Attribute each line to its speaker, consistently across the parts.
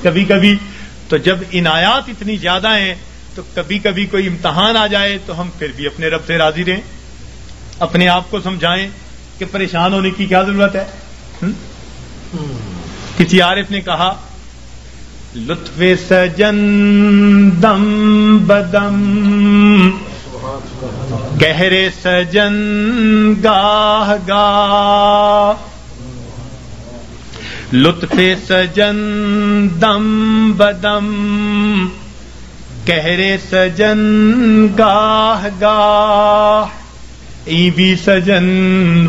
Speaker 1: کبھی کبھی تو جب عنایات اتنی زیادہ ہیں تو کبھی کبھی کوئی امتحان آ جائے تو ہم پھر بھی اپنے رب سے راضی رہیں, اپنے آپ کو سمجھائیں کہ پریشان ہونے کی کیا ضرورت ہے. کسی عارف نے کہا لطف سجن دم بدم قہر سجن گاہ گاہ, لطف سجن دم بدم قہر سجن گاہ گاہ, ای بھی سجن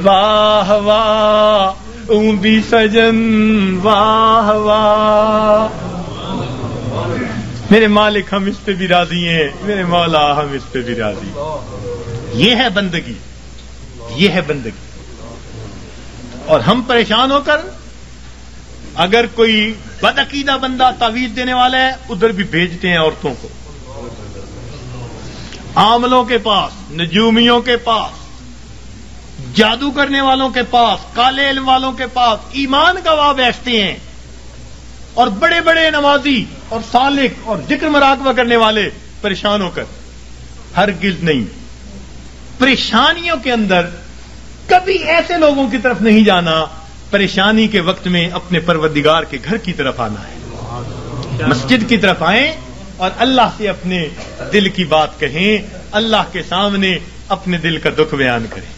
Speaker 1: واہ واہ اون بھی سجن واہ واہ. میرے مالک ہم اس پہ بھی راضی ہیں, میرے مولا ہم اس پہ بھی راضی ہیں. یہ ہے بندگی, یہ ہے بندگی. اور ہم پریشان ہو کر اگر کوئی بدعقیدہ بندہ تعویذ دینے والا ہے ادھر بھی بھیجتے ہیں عورتوں کو, عاملوں کے پاس, نجومیوں کے پاس, جادو کرنے والوں کے پاس, کالے علم والوں کے پاس ایمان گواہ بیٹھتے ہیں. اور بڑے بڑے نمازی اور سالک اور ذکر مراقبہ کرنے والے پریشان ہو کر ہرگز نہیں. پریشانیوں کے اندر کبھی ایسے لوگوں کی طرف نہیں جانا, پریشانی کے وقت میں اپنے پروردگار کے گھر کی طرف آنا ہے. مسجد کی طرف آئیں اور اللہ سے اپنے دل کی بات کہیں, اللہ کے سامنے اپنے دل کا دکھ بیان کریں.